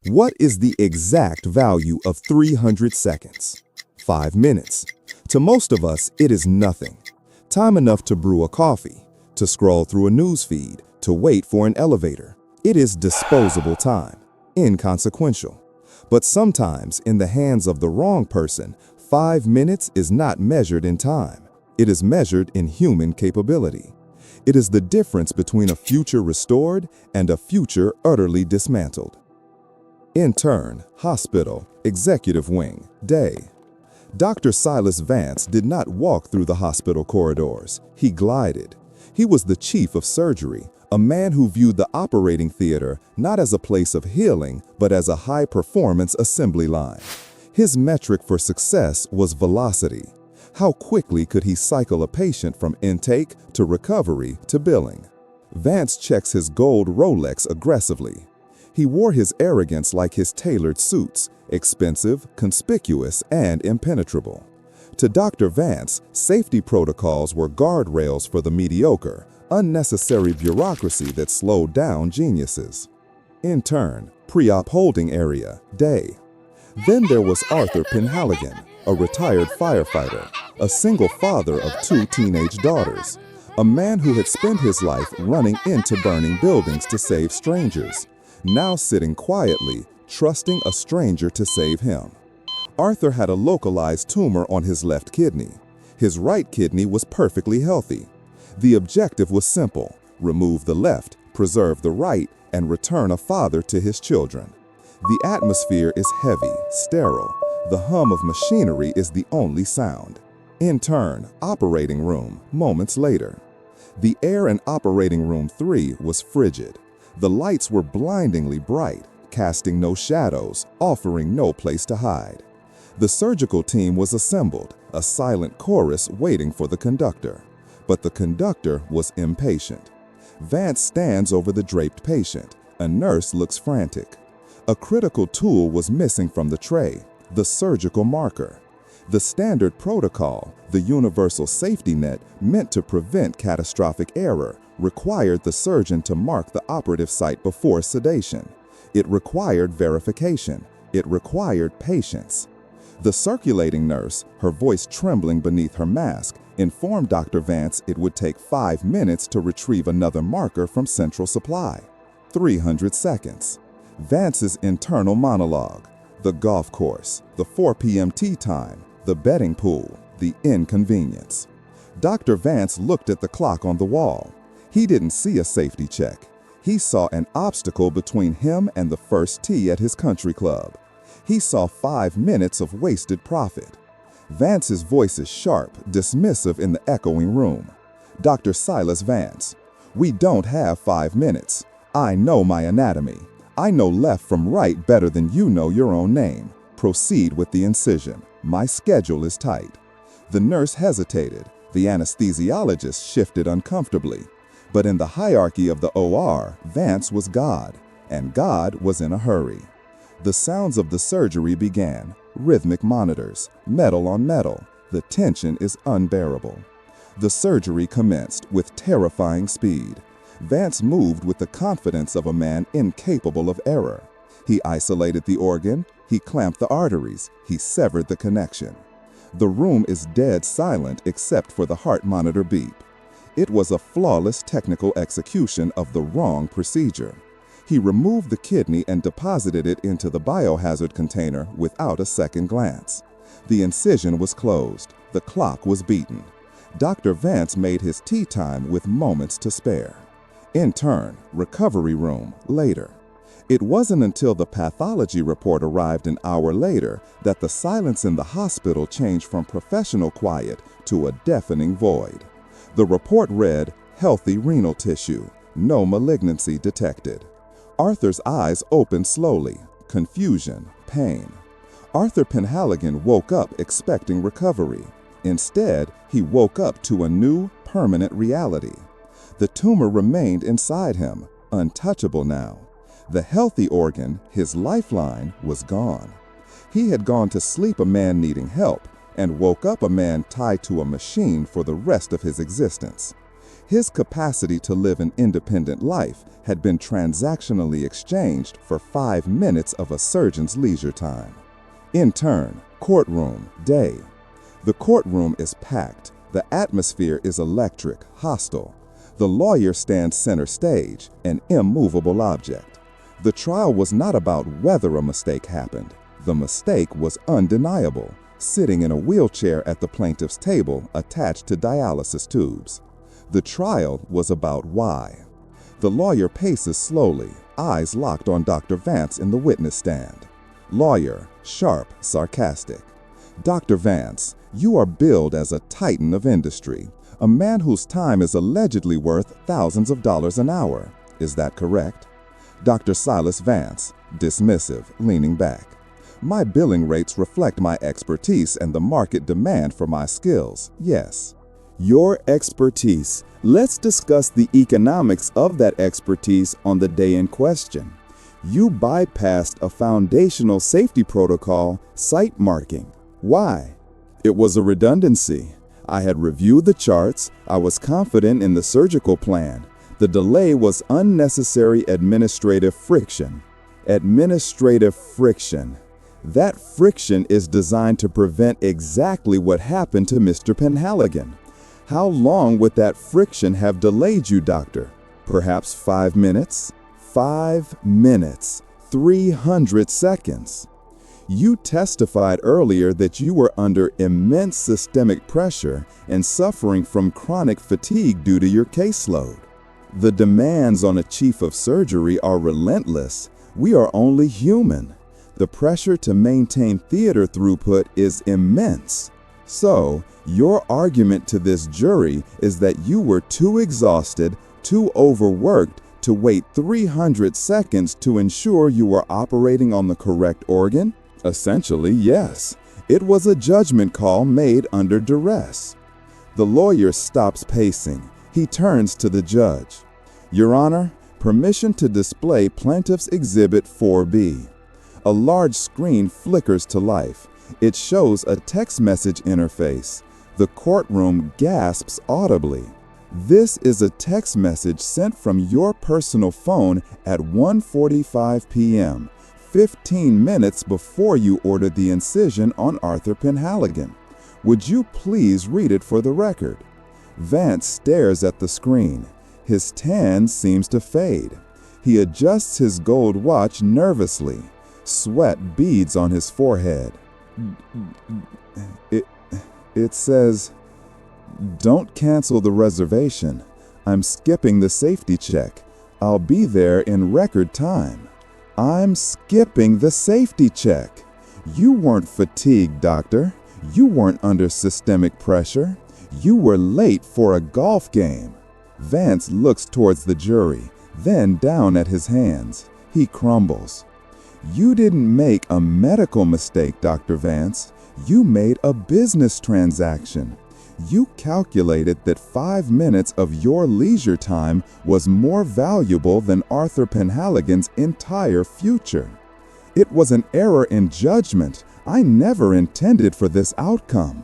What is the exact value of 300 seconds? 5 minutes. To most of us, it is nothing. Time enough to brew a coffee, to scroll through a news feed, to wait for an elevator. It is disposable time, inconsequential. But sometimes, in the hands of the wrong person, 5 minutes is not measured in time. It is measured in human capability. It is the difference between a future restored and a future utterly dismantled. Intern, hospital, executive wing, day. Dr. Silas Vance did not walk through the hospital corridors. He glided. He was the chief of surgery, a man who viewed the operating theater not as a place of healing, but as a high-performance assembly line. His metric for success was velocity. How quickly could he cycle a patient from intake to recovery to billing? Vance checks his gold Rolex aggressively. He wore his arrogance like his tailored suits, expensive, conspicuous, and impenetrable. To Dr. Vance, safety protocols were guardrails for the mediocre, unnecessary bureaucracy that slowed down geniuses. Intern, pre-op holding area, day. Then there was Arthur Penhaligon, a retired firefighter, a single father of 2 teenage daughters, a man who had spent his life running into burning buildings to save strangers, now sitting quietly, trusting a stranger to save him. Arthur had a localized tumor on his left kidney. His right kidney was perfectly healthy. The objective was simple: remove the left, preserve the right, and return a father to his children. The atmosphere is heavy, sterile. The hum of machinery is the only sound. Intern, operating room, moments later. The air in operating room 3 was frigid. The lights were blindingly bright, casting no shadows, offering no place to hide. The surgical team was assembled, a silent chorus waiting for the conductor. But the conductor was impatient. Vance stands over the draped patient. A nurse looks frantic. A critical tool was missing from the tray, the surgical marker. The standard protocol, the universal safety net meant to prevent catastrophic error, required the surgeon to mark the operative site before sedation. It required verification. It required patience. The circulating nurse, her voice trembling beneath her mask, informed Dr. Vance it would take 5 minutes to retrieve another marker from central supply. 300 seconds. Vance's internal monologue. The golf course, the 4 p.m. tea time, the betting pool, the inconvenience. Dr. Vance looked at the clock on the wall. He didn't see a safety check. He saw an obstacle between him and the first tee at his country club. He saw 5 minutes of wasted profit. Vance's voice is sharp, dismissive in the echoing room. Dr. Silas Vance, we don't have 5 minutes. I know my anatomy. I know left from right better than you know your own name. Proceed with the incision. My schedule is tight. The nurse hesitated. The anesthesiologist shifted uncomfortably. But in the hierarchy of the OR, Vance was God, and God was in a hurry. The sounds of the surgery began, rhythmic monitors, metal on metal. The tension is unbearable. The surgery commenced with terrifying speed. Vance moved with the confidence of a man incapable of error. He isolated the organ, he clamped the arteries, he severed the connection. The room is dead silent except for the heart monitor beep. It was a flawless technical execution of the wrong procedure. He removed the kidney and deposited it into the biohazard container without a second glance. The incision was closed. The clock was beaten. Dr. Vance made his tea time with moments to spare. Intern, recovery room, later. It wasn't until the pathology report arrived an hour later that the silence in the hospital changed from professional quiet to a deafening void. The report read, healthy renal tissue, no malignancy detected. Arthur's eyes opened slowly, confusion, pain. Arthur Penhaligon woke up expecting recovery. Instead, he woke up to a new, permanent reality. The tumor remained inside him, untouchable now. The healthy organ, his lifeline, was gone. He had gone to sleep a man needing help and woke up a man tied to a machine for the rest of his existence. His capacity to live an independent life had been transactionally exchanged for 5 minutes of a surgeon's leisure time. Intern, courtroom, day. The courtroom is packed. The atmosphere is electric, hostile. The lawyer stands center stage, an immovable object. The trial was not about whether a mistake happened. The mistake was undeniable, sitting in a wheelchair at the plaintiff's table attached to dialysis tubes. The trial was about why. The lawyer paces slowly, eyes locked on Dr. Vance in the witness stand. Lawyer, sharp, sarcastic. Dr. Vance, you are billed as a titan of industry, a man whose time is allegedly worth thousands of dollars an hour. Is that correct? Dr. Silas Vance, dismissive, leaning back. My billing rates reflect my expertise and the market demand for my skills, yes. Your expertise. Let's discuss the economics of that expertise on the day in question. You bypassed a foundational safety protocol, site marking. Why? It was a redundancy. I had reviewed the charts. I was confident in the surgical plan. The delay was unnecessary administrative friction. Administrative friction. That friction is designed to prevent exactly what happened to Mr. Penhaligon. How long would that friction have delayed you, doctor? Perhaps 5 minutes? 5 minutes. 300 seconds. You testified earlier that you were under immense systemic pressure and suffering from chronic fatigue due to your caseload. The demands on a chief of surgery are relentless. We are only human. The pressure to maintain theater throughput is immense. So, your argument to this jury is that you were too exhausted, too overworked to wait 300 seconds to ensure you were operating on the correct organ? Essentially, yes. It was a judgment call made under duress. The lawyer stops pacing. He turns to the judge. Your Honor, permission to display Plaintiff's Exhibit 4B. A large screen flickers to life. It shows a text message interface. The courtroom gasps audibly. This is a text message sent from your personal phone at 1:45 p.m., 15 minutes before you ordered the incision on Arthur Penhaligon. Would you please read it for the record? Vance stares at the screen. His tan seems to fade. He adjusts his gold watch nervously. Sweat beads on his forehead. It says, "Don't cancel the reservation. I'm skipping the safety check. I'll be there in record time." I'm skipping the safety check. You weren't fatigued, doctor. You weren't under systemic pressure. You were late for a golf game. Vance looks towards the jury, then down at his hands. He crumbles. You didn't make a medical mistake, Dr. Vance. You made a business transaction. You calculated that 5 minutes of your leisure time was more valuable than Arthur Penhaligon's entire future. It was an error in judgment. I never intended for this outcome.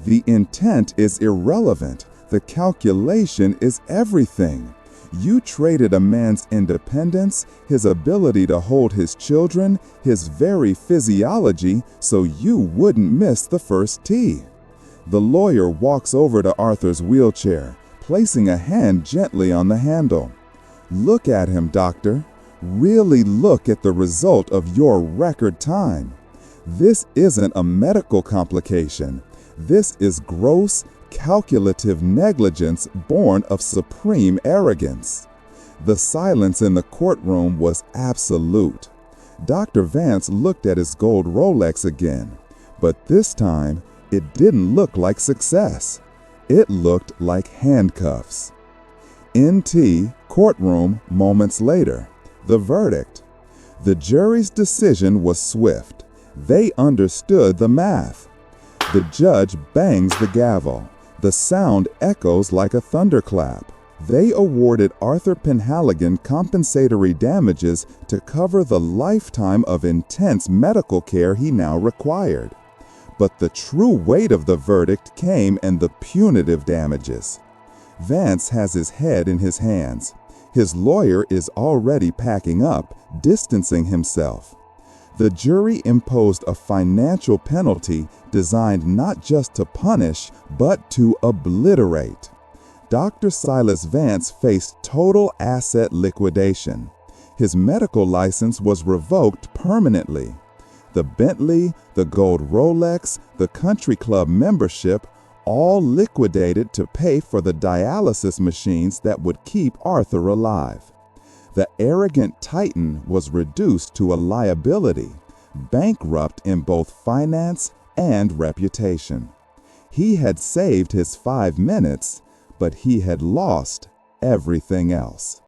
The intent is irrelevant. The calculation is everything. You traded a man's independence, his ability to hold his children, his very physiology, so you wouldn't miss the first tee. The lawyer walks over to Arthur's wheelchair, placing a hand gently on the handle. Look at him, doctor. Really look at the result of your record time. This isn't a medical complication. This is gross, calculative negligence born of supreme arrogance. The silence in the courtroom was absolute. Dr. Vance looked at his gold Rolex again, but this time it didn't look like success. It looked like handcuffs. NT courtroom moments later. The verdict. The jury's decision was swift. They understood the math. The judge bangs the gavel. The sound echoes like a thunderclap. They awarded Arthur Penhaligon compensatory damages to cover the lifetime of intense medical care he now required. But the true weight of the verdict came in the punitive damages. Vance has his head in his hands. His lawyer is already packing up, distancing himself. The jury imposed a financial penalty designed not just to punish, but to obliterate. Dr. Silas Vance faced total asset liquidation. His medical license was revoked permanently. The Bentley, the gold Rolex, the country club membership, all liquidated to pay for the dialysis machines that would keep Arthur alive. The arrogant titan was reduced to a liability, bankrupt in both finance and reputation. He had saved his 5 minutes, but he had lost everything else.